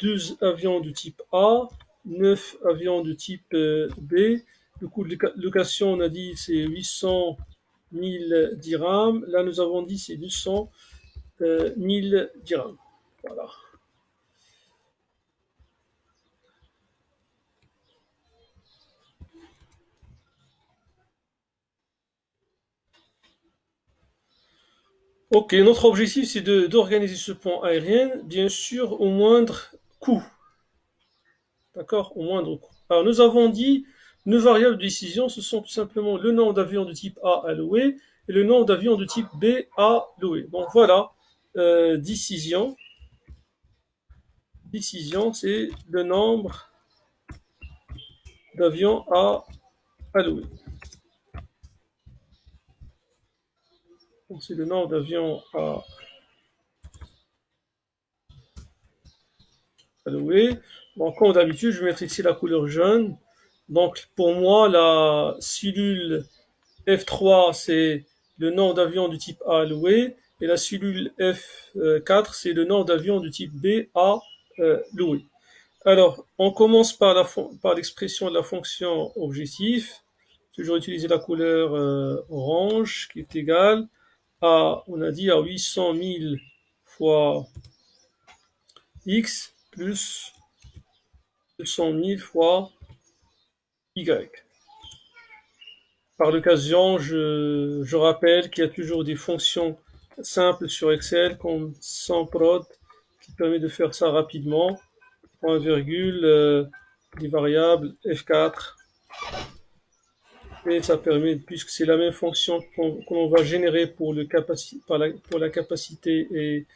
12 avions de type A, 9 avions de type B. Le coût de location, on a dit, c'est 800 000 dirhams. Là, nous avons dit, c'est 200 000 dirhams. Voilà. Ok, notre objectif, c'est d'organiser ce pont aérien, bien sûr, au moindre coût. D'accord? Au moindre coût. Alors, nous avons dit, Nos variables de décision, ce sont tout simplement le nombre d'avions de type A alloués et le nombre d'avions de type B alloués. Donc voilà, décision. Décision, c'est le nombre d'avions à allouer. Donc c'est le nombre d'avions à allouer. Donc comme d'habitude, je vais mettre ici la couleur jaune. Donc pour moi, la cellule F3, c'est le nombre d'avions du type A alloué, et la cellule F4, c'est le nombre d'avions du type B alloué. Alors, on commence par l'expression de la fonction objectif. Toujours utiliser la couleur orange, qui est égale à, on a dit, à 800 000 fois x plus 200 000 fois y. Par l'occasion, je rappelle qu'il y a toujours des fonctions simples sur Excel comme SUMPROD qui permet de faire ça rapidement. Point virgule, des variables F4. Et ça permet, puisque c'est la même fonction qu'on va générer pour la capacité et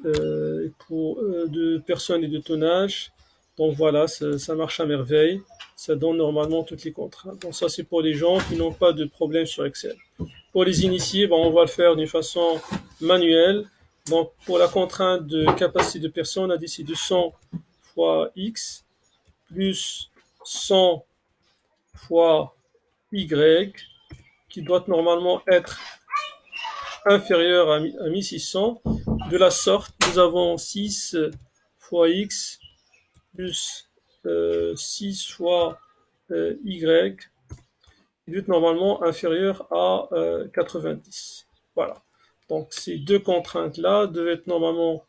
de personnes et de tonnage. Donc voilà, ça marche à merveille. Ça donne normalement toutes les contraintes. Donc ça, c'est pour les gens qui n'ont pas de problème sur Excel. Pour les initiés, bon, on va le faire d'une façon manuelle. Donc pour la contrainte de capacité de personnes, on a dit c'est 200 fois x plus 100 fois y, qui doit normalement être inférieur à 1600. De la sorte, nous avons 6 fois x plus 6 fois y, qui doit être normalement inférieur à 90. Voilà. Donc ces deux contraintes-là devaient être normalement,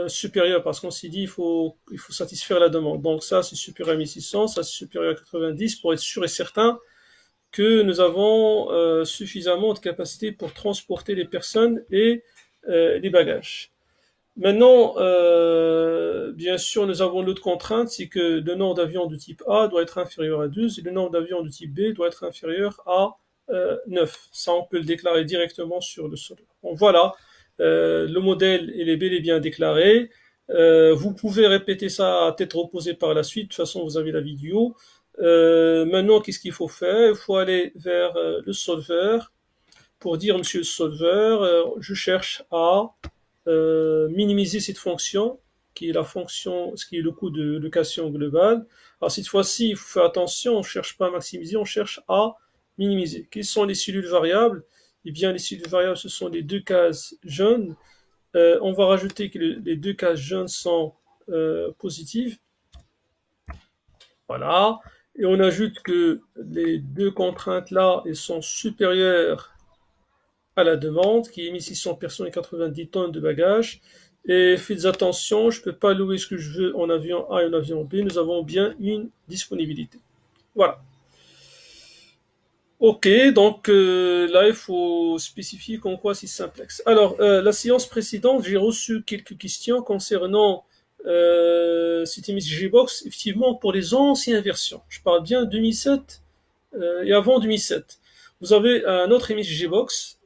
supérieures, parce qu'on s'est dit il faut satisfaire la demande. Donc ça c'est supérieur à 1600, ça c'est supérieur à 90 pour être sûr et certain que nous avons suffisamment de capacité pour transporter les personnes et les bagages. Maintenant, bien sûr, nous avons l'autre contrainte, c'est que le nombre d'avions de type A doit être inférieur à 12 et le nombre d'avions de type B doit être inférieur à 9. Ça, on peut le déclarer directement sur le solver. Donc voilà, le modèle est bel et bien déclaré. Vous pouvez répéter ça à tête reposée par la suite. De toute façon, vous avez la vidéo. Maintenant, qu'est-ce qu'il faut faire? Il faut aller vers le solver pour dire, monsieur le solver, je cherche à minimiser cette fonction, qui est la fonction, ce qui est le coût de location globale. Alors cette fois-ci, il faut faire attention, on ne cherche pas à maximiser, on cherche à minimiser. Quelles sont les cellules variables? Eh bien, les cellules variables, ce sont les deux cases jaunes. On va rajouter que les deux cases jaunes sont positives. Voilà. Et on ajoute que les deux contraintes-là, elles sont supérieures à la demande, qui est 1600 personnes et 90 tonnes de bagages. Et faites attention, je ne peux pas louer ce que je veux en avion A et en avion B. Nous avons bien une disponibilité. Voilà. Ok, donc là, il faut spécifier en quoi c'est simplex. Alors, la séance précédente, j'ai reçu quelques questions concernant cette émission Gbox, effectivement, pour les anciennes versions. Je parle bien de 2007 et avant 2007. Vous avez un autre émission Gbox,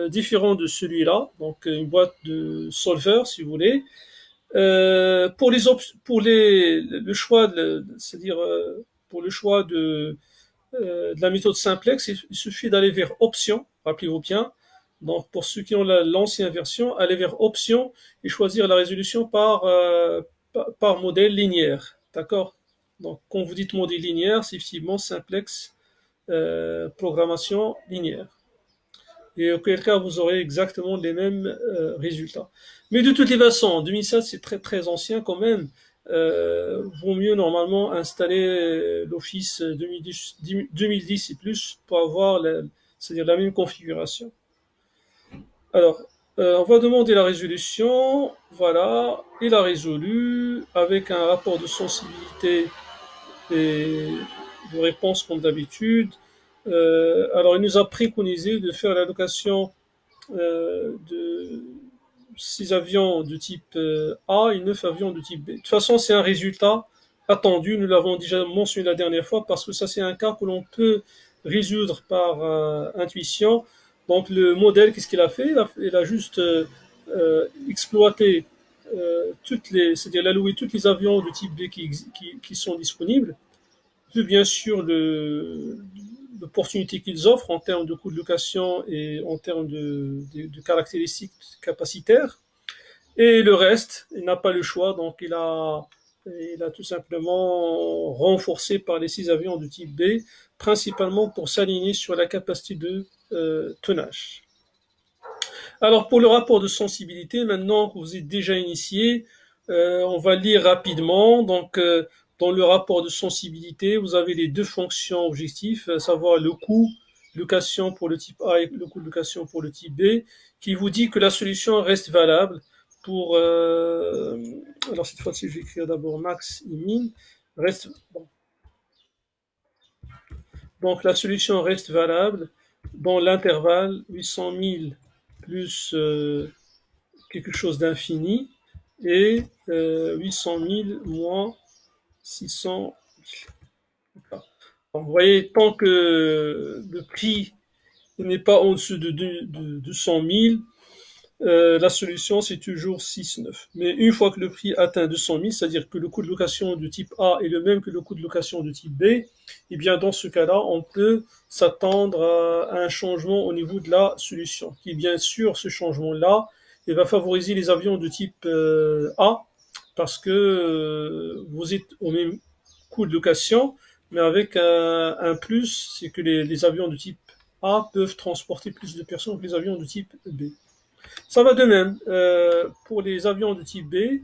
différent de celui-là, donc une boîte de solver, si vous voulez. Pour le choix, c'est-à-dire pour le choix de la méthode simplex, il suffit d'aller vers options, rappelez-vous bien. Donc pour ceux qui ont l'ancienne version, aller vers options et choisir la résolution par modèle linéaire. D'accord? Donc quand vous dites modèle linéaire, c'est effectivement simplex programmation linéaire. Et auquel cas vous aurez exactement les mêmes résultats. Mais de toutes les façons, en 2007 c'est très très ancien quand même. Vaut mieux normalement installer l'Office 2010 et plus pour avoir c'est-à-dire la même configuration. Alors, on va demander la résolution, voilà, il a résolu avec un rapport de sensibilité et de réponse comme d'habitude. Alors, il nous a préconisé de faire l'allocation de 6 avions de type A et 9 avions de type B. De toute façon, c'est un résultat attendu. Nous l'avons déjà mentionné la dernière fois parce que ça, c'est un cas que l'on peut résoudre par intuition. Donc, le modèle, qu'est-ce qu'il a fait? Il a juste exploité c'est-à-dire il a loué tous les avions de type B qui sont disponibles, vu bien sûr l'opportunité qu'ils offrent en termes de coût de location et en termes de caractéristiques capacitaires. Et le reste, il n'a pas le choix, donc il a tout simplement renforcé par les 6 avions de type B, principalement pour s'aligner sur la capacité de tonnage. Alors pour le rapport de sensibilité, maintenant que vous êtes déjà initié, on va lire rapidement. Donc dans le rapport de sensibilité, vous avez les deux fonctions objectifs, à savoir le coût de location pour le type A et le coût de location pour le type B, qui vous dit que la solution reste valable pour... alors cette fois-ci, je vais écrire d'abord max et min. Reste, bon. Donc la solution reste valable dans l'intervalle 800 000 plus quelque chose d'infini et 800 000 moins 600 000. Donc, vous voyez, tant que le prix n'est pas en dessous de 200 000, la solution c'est toujours 6,9. Mais une fois que le prix atteint 200 000, c'est-à-dire que le coût de location de type A est le même que le coût de location de type B, et bien dans ce cas-là, on peut s'attendre à un changement au niveau de la solution. Et bien sûr, ce changement-là, il va favoriser les avions de type A, parce que vous êtes au même coût de location, mais avec un plus, c'est que les avions de type A peuvent transporter plus de personnes que les avions de type B. Ça va de même pour les avions de type B,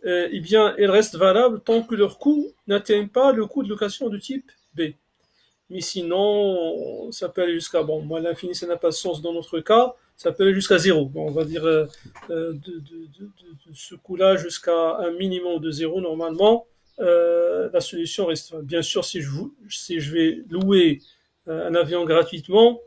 eh bien, ils restent valables tant que leur coût n'atteint pas le coût de location de type B. Mais sinon, ça peut aller jusqu'à, bon, moi l'infini ça n'a pas de sens dans notre cas, ça peut aller jusqu'à 0. Bon, on va dire de ce coût-là jusqu'à un minimum de 0 normalement. La solution reste, bien sûr, si je vais louer un avion gratuitement,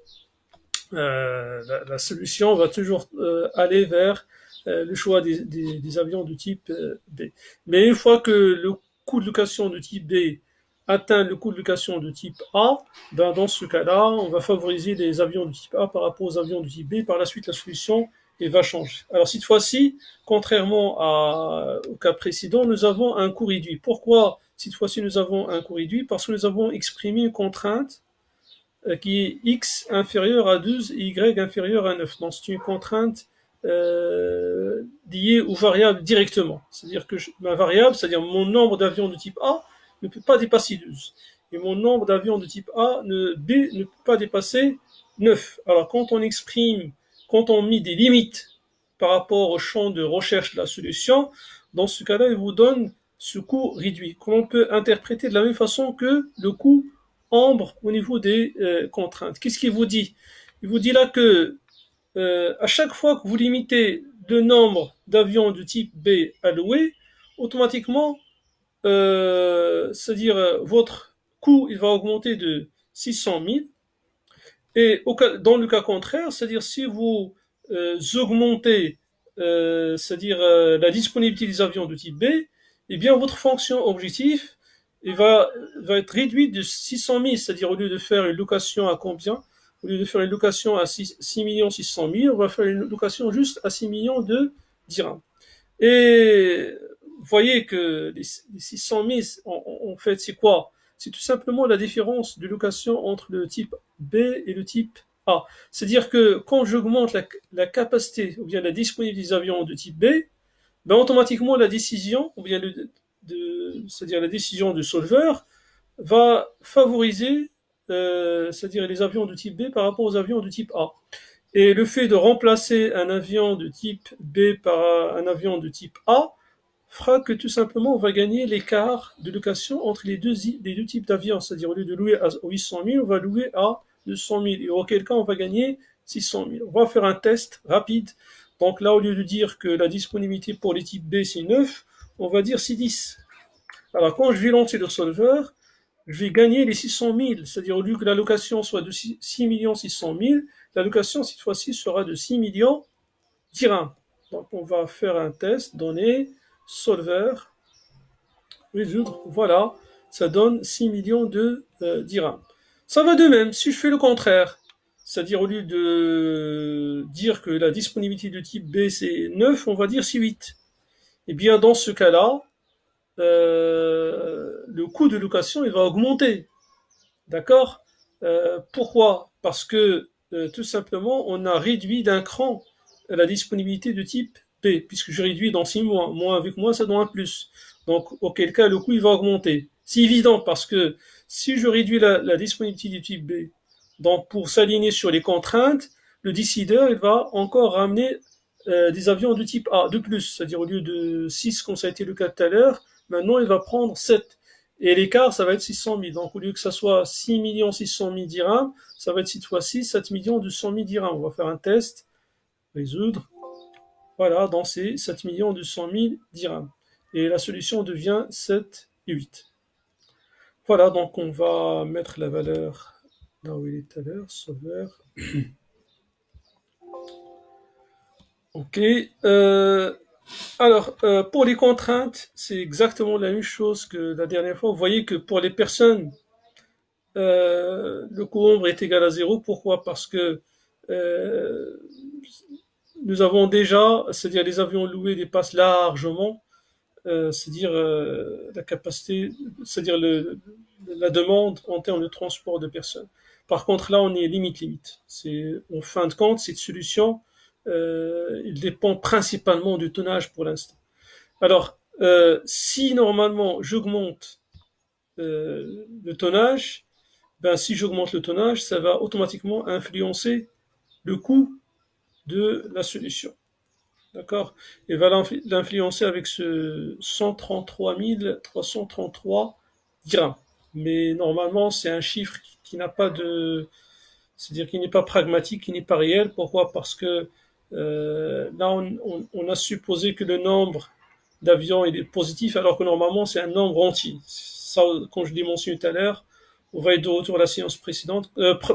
la solution va toujours aller vers le choix des avions de type B. Mais une fois que le coût de location de type B atteint le coût de location de type A, ben dans ce cas-là, on va favoriser les avions de type A par rapport aux avions de type B. Par la suite, la solution va changer. Alors cette fois-ci, contrairement au cas précédent, nous avons un coût réduit. Pourquoi cette fois-ci nous avons un coût réduit? Parce que nous avons exprimé une contrainte qui est x inférieur à 12 et y inférieur à 9. Donc c'est une contrainte liée aux variables directement. C'est-à-dire que ma variable, c'est-à-dire mon nombre d'avions de type A, ne peut pas dépasser 12. Et mon nombre d'avions de type B ne peut pas dépasser 9. Alors quand on met des limites par rapport au champ de recherche de la solution, dans ce cas-là, il vous donne ce coût réduit, qu'on peut interpréter de la même façon que le coût ambre au niveau des contraintes. Qu'est-ce qu'il vous dit? Il vous dit là que à chaque fois que vous limitez le nombre d'avions de type B à louer, automatiquement, c'est-à-dire votre coût il va augmenter de 600 000. Et dans le cas contraire, c'est-à-dire si vous augmentez c'est-à-dire la disponibilité des avions de type B, eh bien votre fonction objectif va être réduite de 600 000, c'est-à-dire au lieu de faire une location à combien? Au lieu de faire une location à 6 600 000, on va faire une location juste à 6 millions de dirhams. Et vous voyez que les 600 000, en fait, c'est quoi? C'est tout simplement la différence de location entre le type B et le type A. C'est-à-dire que quand j'augmente la capacité ou bien la disponibilité des avions de type B, ben automatiquement la décision, ou bien c'est-à-dire la décision du solveur, va favoriser c'est-à-dire les avions de type B par rapport aux avions de type A. Et le fait de remplacer un avion de type B par un avion de type A fera que tout simplement on va gagner l'écart de location entre les deux types d'avions. C'est-à-dire au lieu de louer à 800 000, on va louer à 200 000. Et auquel cas on va gagner 600 000. On va faire un test rapide. Donc là, au lieu de dire que la disponibilité pour les types B c'est 9, on va dire c'est 10. Alors quand je vais lancer le solver, je vais gagner les 600 000. C'est-à-dire au lieu que la location soit de 6 600 000, la location cette fois-ci sera de 6 millions dirhams. Donc on va faire un test, donner solver, résoudre, voilà, ça donne 6 millions de dirhams. Ça va de même, si je fais le contraire, c'est-à-dire au lieu de dire que la disponibilité de type B c'est 9, on va dire c'est 8. Eh bien, dans ce cas-là, le coût de location il va augmenter. D'accord. Pourquoi? Parce que tout simplement, on a réduit d'un cran la disponibilité de type P, puisque je réduis dans 6 mois. Moins avec moi, ça donne un plus. Donc, auquel cas, le coût il va augmenter. C'est évident parce que si je réduis la disponibilité du type B, donc pour s'aligner sur les contraintes, le décideur il va encore ramener des avions de type A de plus, c'est-à-dire au lieu de 6 comme ça a été le cas tout à l'heure, maintenant il va prendre 7. Et l'écart, ça va être 600 000. Donc, au lieu que ça soit 6 600 000 dirhams, ça va être cette fois-ci 7 200 000 dirhams. On va faire un test, résoudre. Voilà, donc c'est 7 200 000 dirhams. Et la solution devient 7 et 8. Voilà, donc on va mettre la valeur là où il est tout à l'heure, sauveur. Ok. Alors, pour les contraintes, c'est exactement la même chose que la dernière fois. Vous voyez que pour les personnes le coût ombre est égal à 0. Pourquoi? Parce que euh, nous avons déjà, c'est-à-dire les avions loués dépassent largement, c'est-à-dire la capacité, c'est-à-dire la demande en termes de transport de personnes. Par contre, là, on est limite. C'est, en fin de compte, cette solution, il dépend principalement du tonnage pour l'instant. Alors, si normalement j'augmente le tonnage, ben, si j'augmente le tonnage, ça va automatiquement influencer le coût de la solution. D'accord? Et va l'influencer avec ce 133 333 dirhams. Mais normalement, c'est un chiffre qui n'a pas de, c'est-à-dire qui n'est pas pragmatique, qui n'est pas réel. Pourquoi? Parce que là, on a supposé que le nombre d'avions est positif, alors que normalement, c'est un nombre entier. Ça, comme je l'ai mentionné tout à l'heure, on va être de retour à la séance précédente,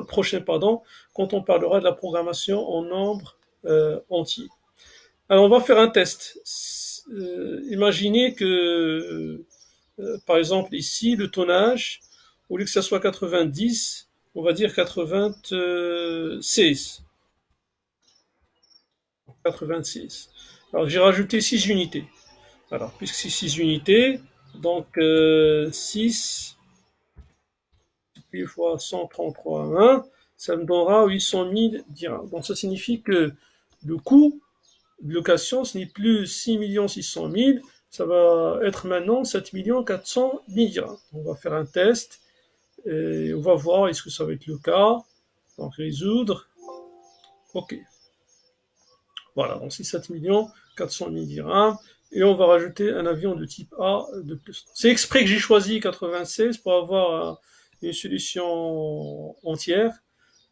prochaine, pardon, quand on parlera de la programmation en nombre entier. Alors, on va faire un test. Imaginez que, par exemple, ici, le tonnage, au lieu que ça soit 90, on va dire 96. 86. Alors, j'ai rajouté 6 unités. Alors, puisque c'est 6 unités, donc 6 8 fois 133,1, ça me donnera 800 000 dirhams. Donc, ça signifie que le coût de location, ce n'est plus 6 600 000, ça va être maintenant 7 400 000 dirhams. On va faire un test et on va voir est-ce que ça va être le cas. Donc, résoudre. OK. Voilà, donc c'est 7 400 000 dirhams. Et on va rajouter un avion de type A de plus. C'est exprès que j'ai choisi 96 pour avoir une solution entière,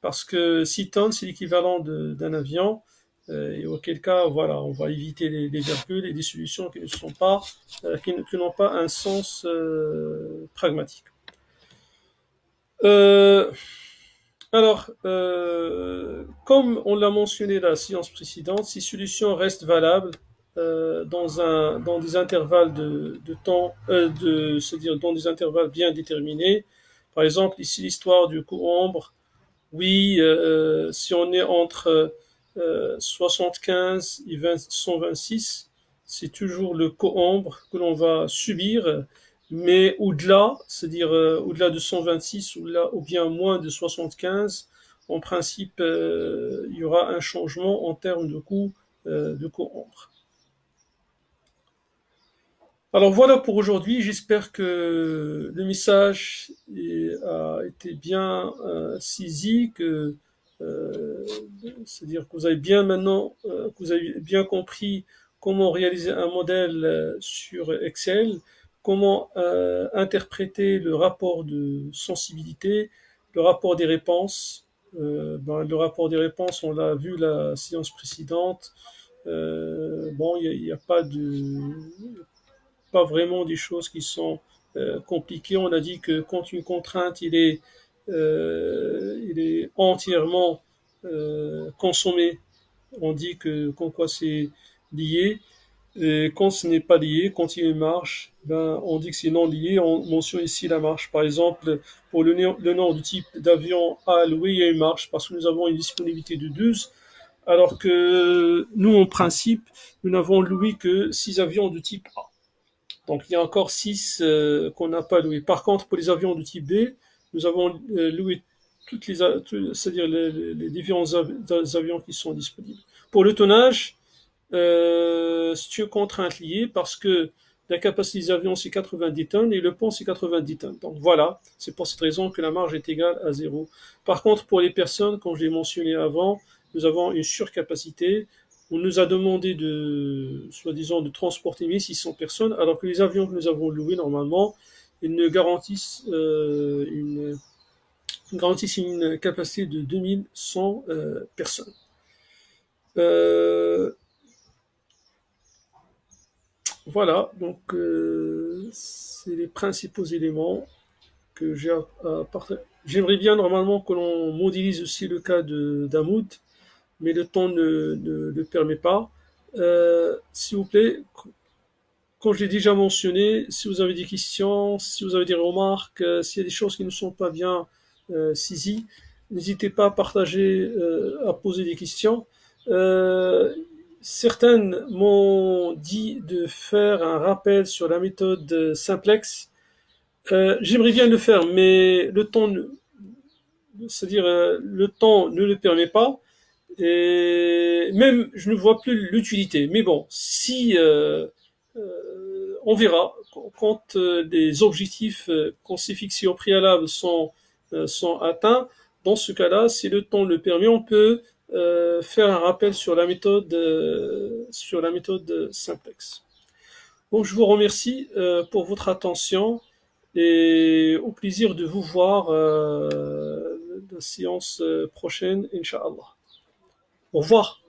parce que 6 tonnes, c'est l'équivalent d'un avion, et auquel cas, voilà, on va éviter les virgules et des solutions qui ne sont pas, qui n'ont pas un sens pragmatique. Alors, comme on l'a mentionné dans la séance précédente, ces solutions restent valables dans des intervalles de temps, c'est-à-dire dans des intervalles bien déterminés. Par exemple, ici l'histoire du coût ombre. Oui, si on est entre 75 et 126, c'est toujours le coût ombre que l'on va subir. Mais au-delà, c'est-à-dire au-delà de 126 ou bien moins de 75, en principe, il y aura un changement en termes de coût ombre. Alors voilà pour aujourd'hui. J'espère que le message a été bien saisi, c'est-à-dire que vous avez bien maintenant, que vous avez bien compris comment réaliser un modèle sur Excel, comment interpréter le rapport de sensibilité, le rapport des réponses. Le rapport des réponses, on l'a vu la séance précédente. Bon, il n'y a pas vraiment des choses qui sont compliquées. On a dit que quand une contrainte il est entièrement consommé, on dit que qu'en quoi c'est lié. Et quand ce n'est pas lié, quand il y a une marge, ben, on dit que c'est non lié, on mentionne ici la marge. Par exemple, pour le nom du type d'avion à louer, il y a une marge parce que nous avons une disponibilité de 12, alors que nous, en principe, nous n'avons loué que 6 avions de type A. Donc il y a encore 6 qu'on n'a pas loués. Par contre, pour les avions de type B, nous avons loué c'est-à-dire les différents avions qui sont disponibles. Pour le tonnage, c'est une contrainte liée parce que la capacité des avions c'est 90 tonnes et le pont c'est 90 tonnes. Donc voilà, c'est pour cette raison que la marge est égale à 0. Par contre, pour les personnes, comme je l'ai mentionné avant, nous avons une surcapacité. On nous a demandé soi-disant, de transporter 1600 personnes, alors que les avions que nous avons loués normalement, ils ne garantissent une capacité de 2100 personnes. Voilà, donc c'est les principaux éléments que j'ai à partager. J'aimerais bien normalement que l'on modélise aussi le cas d'Amoud, mais le temps ne le permet pas. S'il vous plaît, comme je l'ai déjà mentionné, si vous avez des questions, si vous avez des remarques, s'il y a des choses qui ne sont pas bien saisies, n'hésitez pas à partager, à poser des questions. Certaines m'ont dit de faire un rappel sur la méthode simplex. J'aimerais bien le faire, mais le temps, c'est-à-dire le temps ne le permet pas. Et même, je ne vois plus l'utilité. Mais bon, si on verra quand les objectifs qu'on s'est fixés au préalable sont atteints. Dans ce cas-là, si le temps le permet, on peut faire un rappel sur la méthode simplex. Donc, je vous remercie pour votre attention et au plaisir de vous voir la séance prochaine, Inch'Allah. Au revoir.